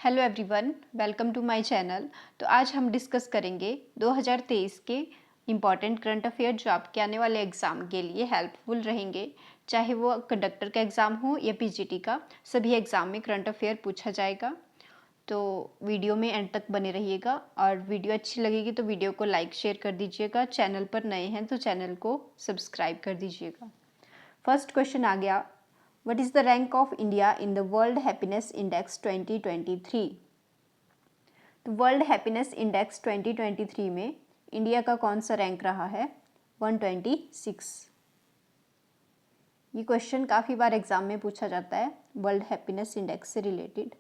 Hello everyone, welcome to my channel. तो आज हम डिस्कस करेंगे 2023 के इम्पॉर्टेंट करंट अफेयर जो आपके आने वाले एग्ज़ाम के लिए हेल्पफुल रहेंगे। चाहे वो कंडक्टर का एग्ज़ाम हो या पीजीटी का, सभी एग्ज़ाम में करंट अफेयर पूछा जाएगा। तो वीडियो में एंड तक बने रहिएगा और वीडियो अच्छी लगेगी तो वीडियो को लाइक शेयर कर दीजिएगा। चैनल पर नए हैं तो चैनल को सब्सक्राइब कर दीजिएगा। फर्स्ट क्वेश्चन आ गया, What is the rank of India in the World Happiness Index 2023? तो वर्ल्ड हैप्पीनेस इंडेक्स 2023 में इंडिया का कौन सा रैंक रहा है? 126। ये क्वेश्चन काफ़ी बार एग्जाम में पूछा जाता है वर्ल्ड हैप्पीनेस इंडेक्स से रिलेटेड।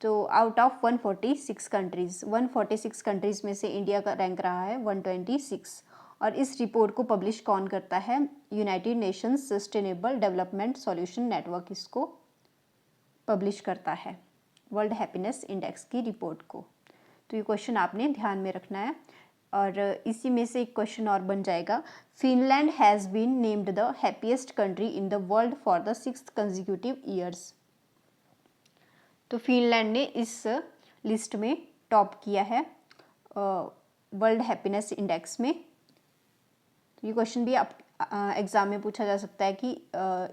तो आउट ऑफ 146 कंट्रीज़ में से इंडिया का रैंक रहा है 126। और इस रिपोर्ट को पब्लिश कौन करता है? United Nations sustainable development solution network इसको पब्लिश करता है, वर्ल्ड हैप्पीनेस इंडेक्स की रिपोर्ट को। तो ये क्वेश्चन आपने ध्यान में रखना है। और इसी में से एक क्वेश्चन और बन जाएगा, Finland has been named the happiest country in the world for the 6th consecutive years. तो फिनलैंड ने इस लिस्ट में टॉप किया है वर्ल्ड हैप्पीनेस इंडेक्स में। तो ये क्वेश्चन भी आप एग्ज़ाम में पूछा जा सकता है कि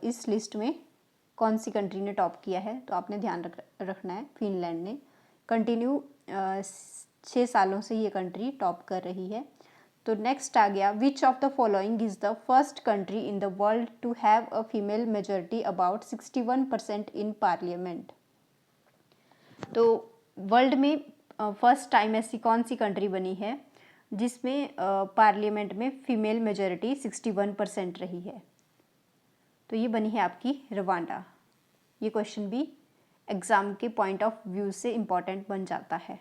इस लिस्ट में कौन सी कंट्री ने टॉप किया है। तो आपने ध्यान रखना है, फिनलैंड ने कंटिन्यू 6 सालों से ये कंट्री टॉप कर रही है। तो नेक्स्ट आ गया, which of the following is the first country in the world to have a female majority about 61% in parliament. तो वर्ल्ड में फर्स्ट टाइम ऐसी कौन सी कंट्री बनी है जिसमें पार्लियामेंट में फीमेल मेजॉरिटी 61% रही है? तो ये बनी है आपकी रवांडा। ये क्वेश्चन भी एग्ज़ाम के पॉइंट ऑफ व्यू से इम्पॉर्टेंट बन जाता है।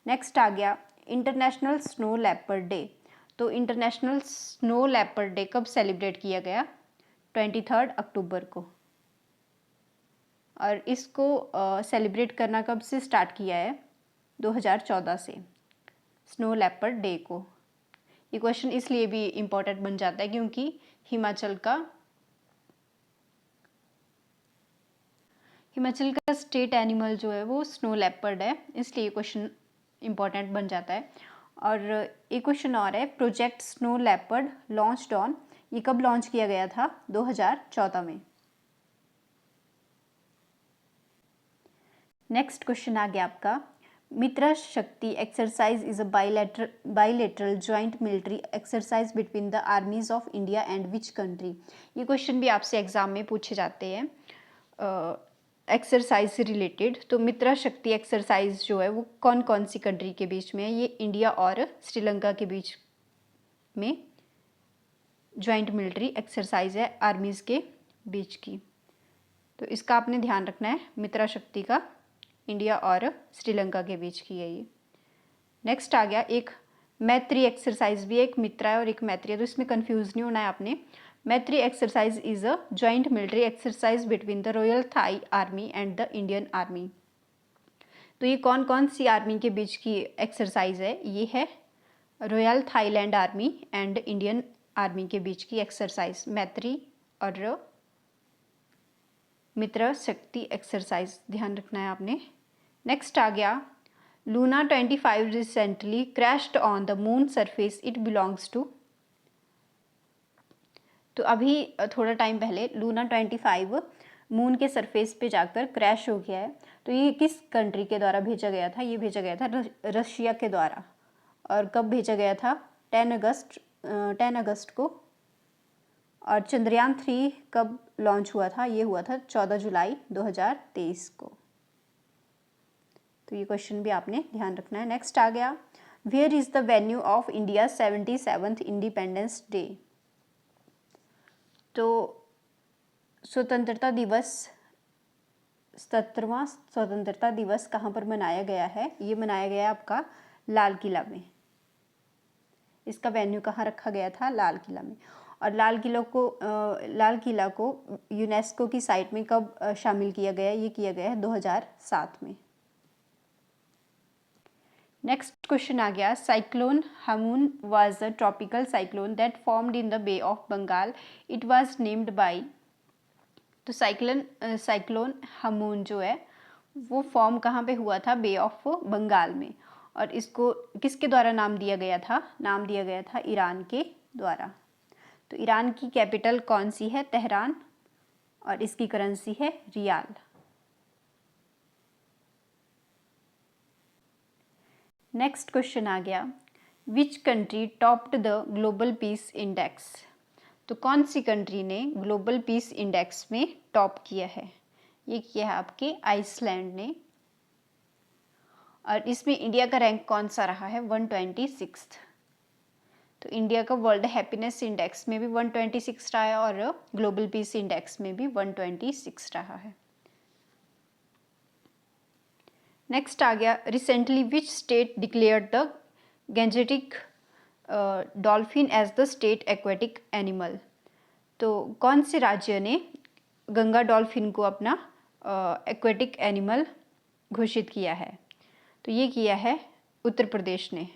नेक्स्ट आ गया, इंटरनेशनल स्नो लेपर्ड डे। तो इंटरनेशनल स्नो लेपर्ड डे कब सेलिब्रेट किया गया? 23 अक्टूबर को। और इसको सेलिब्रेट करना कब से स्टार्ट किया है? 2014 से, स्नो लेपर्ड डे को। ये क्वेश्चन इसलिए भी इम्पोर्टेंट बन जाता है क्योंकि हिमाचल का स्टेट एनिमल जो है वो स्नो लेपर्ड है, इसलिए ये क्वेश्चन इम्पोर्टेंट बन जाता है। और एक क्वेश्चन और है, project snow leopard launched on, ये कब लॉन्च किया गया था? 2014 में। नेक्स्ट क्वेश्चन आ गया आपका, मित्रा शक्ति exercise is a bilateral joint military exercise between the armies of India and which country. ये क्वेश्चन भी आपसे एग्जाम में पूछे जाते हैं एक्सरसाइज से रिलेटेड। तो मित्रा शक्ति एक्सरसाइज जो है वो कौन कौन सी कंट्री के बीच में है? ये इंडिया और श्रीलंका के बीच में जॉइंट मिलिट्री एक्सरसाइज है, आर्मीज़ के बीच की। तो इसका आपने ध्यान रखना है, मित्रा शक्ति का इंडिया और श्रीलंका के बीच की है ये। नेक्स्ट आ गया, एक मैत्री एक्सरसाइज भी, एक मित्रा है और एक मैत्री है, तो इसमें कंफ्यूज नहीं होना है आपने। Maitri exercise is a joint military exercise between the royal Thai army and the Indian army. तो ये कौन कौन सी आर्मी के बीच की एक्सरसाइज है? ये है royal Thailand army and Indian army के बीच की एक्सरसाइज, मैत्री और मित्र शक्ति एक्सरसाइज, ध्यान रखना है आपने। नेक्स्ट आ गया, Luna 25 recently crashed on the moon surface, it belongs to. तो अभी थोड़ा टाइम पहले लूना 25 मून के सरफेस पे जाकर क्रैश हो गया है। तो ये किस कंट्री के द्वारा भेजा गया था? ये भेजा गया था रशिया के द्वारा। और कब भेजा गया था? 10 अगस्त को। और चंद्रयान 3 कब लॉन्च हुआ था? ये हुआ था 14 जुलाई 2023 को। तो ये क्वेश्चन भी आपने ध्यान रखना है। नेक्स्ट आ गया, where is the venue of India 77th independence day. तो स्वतंत्रता दिवस, 77वां स्वतंत्रता दिवस कहाँ पर मनाया गया है? ये मनाया गया आपका लाल किला में। इसका वेन्यू कहाँ रखा गया था? लाल किला में। और लाल किला को यूनेस्को की साइट में कब शामिल किया गया? ये किया गया है 2007 में। नेक्स्ट क्वेश्चन आ गया, cyclone Hamoon was a tropical cyclone that formed in the Bay of Bengal, it was named by. तो साइक्लोन हमून जो है वो फॉर्म कहाँ पे हुआ था? बे ऑफ बंगाल में। और इसको किसके द्वारा नाम दिया गया था? नाम दिया गया था ईरान के द्वारा। तो ईरान की कैपिटल कौन सी है? तेहरान। और इसकी करेंसी है रियाल। नेक्स्ट क्वेश्चन आ गया, which country topped the global peace index? तो कौन सी कंट्री ने ग्लोबल पीस इंडेक्स में टॉप किया है? ये किया है आपके आइसलैंड ने। और इसमें इंडिया का रैंक कौन सा रहा है? 126। तो इंडिया का वर्ल्ड हैप्पीनेस इंडेक्स में भी 126 रहा है और ग्लोबल पीस इंडेक्स में भी 126 रहा है। नेक्स्ट आ गया, recently which state declared the Gangetic dolphin as the state aquatic animal? तो कौन से राज्य ने गंगा डॉल्फिन को अपना एक्वेटिक एनिमल घोषित किया है? तो ये किया है उत्तर प्रदेश ने।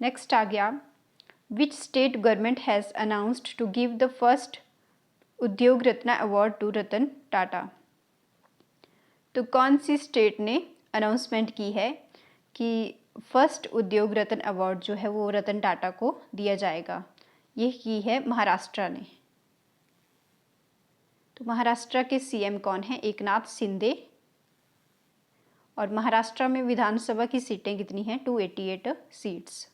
नेक्स्ट आ गया, which state government has announced to give the first Udyog Ratna award to Ratan Tata? तो कौन सी स्टेट ने अनाउंसमेंट की है कि फर्स्ट उद्योग रत्न अवार्ड जो है वो रतन टाटा को दिया जाएगा? ये की है महाराष्ट्र ने। तो महाराष्ट्र के सीएम कौन है? एकनाथ शिंदे। और महाराष्ट्र में विधानसभा की सीटें कितनी हैं? 288 सीट्स।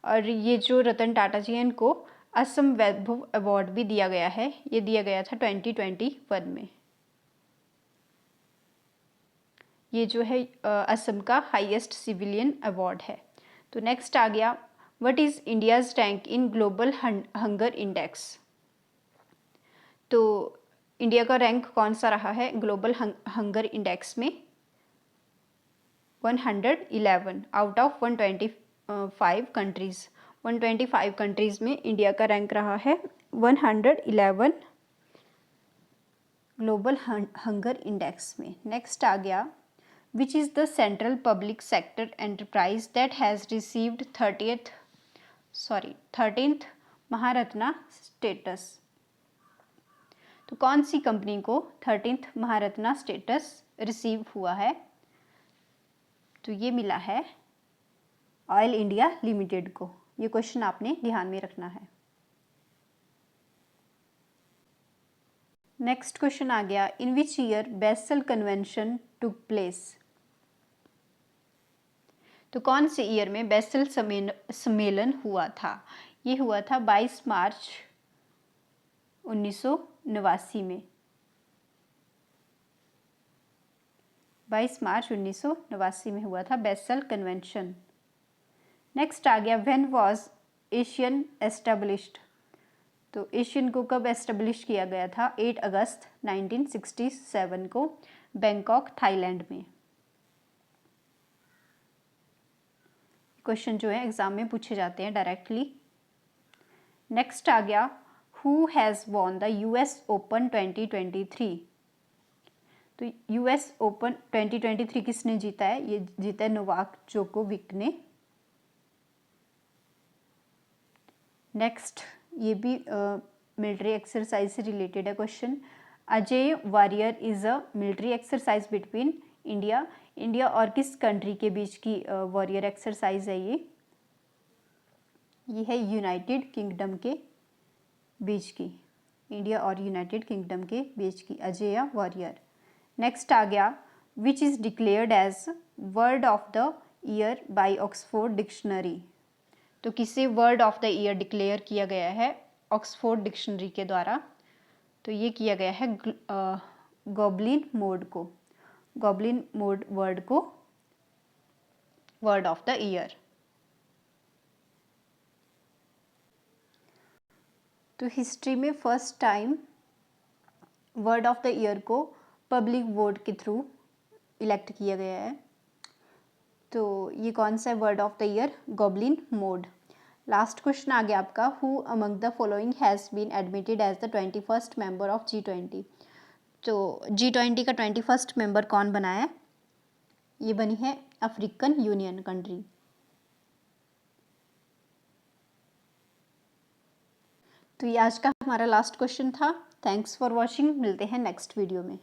और ये जो रतन टाटा जी हैं इनको असम वैभव अवार्ड भी दिया गया है। ये दिया गया था 2021 में। ये जो है असम का हाईएस्ट सिविलियन अवार्ड है। तो नेक्स्ट आ गया, what is India's rank in global hunger index? तो इंडिया का रैंक कौन सा रहा है ग्लोबल हंगर इंडेक्स में? 111 आउट ऑफ 125 कंट्रीज़। 125 कंट्रीज़ में इंडिया का रैंक रहा है 111 ग्लोबल हंगर इंडेक्स में। नेक्स्ट आ गया, which is the central public sector enterprise that has received 13th Maharatna status? तो कौन सी कंपनी को 13th महारत्ना स्टेटस रिसीव हुआ है? तो ये मिला है ऑयल इंडिया लिमिटेड को। ये क्वेश्चन आपने ध्यान में रखना है। नेक्स्ट क्वेश्चन आ गया, in which year Basel Convention took place? तो कौन से ईयर में बेसल सम्मेलन हुआ था? ये हुआ था 22 मार्च 1989 में। 22 मार्च 1989 में हुआ था बेसल कन्वेंशन। नेक्स्ट आ गया, व्हेन वाज एशियन एस्टेब्लिश्ड? तो एशियन को कब एस्टेब्लिश किया गया था? 8 अगस्त 1967 को बैंकॉक थाईलैंड में। क्वेश्चन जो है एग्जाम में पूछे जाते हैं डायरेक्टली। नेक्स्ट आ गया, who has won the US open 2023? तो यूएस ओपन 2023 किसने जीता है? ये जीता है नोवाक जोकोविक ने। नेक्स्ट, ये भी मिलिट्री एक्सरसाइज से रिलेटेड है question. Ajay warrior is a military exercise between India और किस कंट्री के बीच की वॉरियर एक्सरसाइज है? ये है यूनाइटेड किंगडम के बीच की। इंडिया और यूनाइटेड किंगडम के बीच की अजय वॉरियर। नेक्स्ट आ गया, which is declared as word of the year by Oxford dictionary? तो किसे word of the year declare किया गया है ऑक्सफोर्ड डिक्शनरी के द्वारा? तो ये किया गया है गॉबलिन मोड को। गॉबलिन मोड वर्ड को वर्ड ऑफ द ईयर। तो हिस्ट्री में first time word of the year को पब्लिक वोट के थ्रू इलेक्ट किया गया है। तो ये कौन सा है word of the year? Goblin mode. Last question आ गया आपका, who among the following has been admitted as the 21st member of G20? तो G20 का 21st मेंबर कौन बना है? ये बनी है अफ्रीकन यूनियन कंट्री। तो ये आज का हमारा लास्ट क्वेश्चन था। थैंक्स फॉर वॉचिंग, मिलते हैं नेक्स्ट वीडियो में।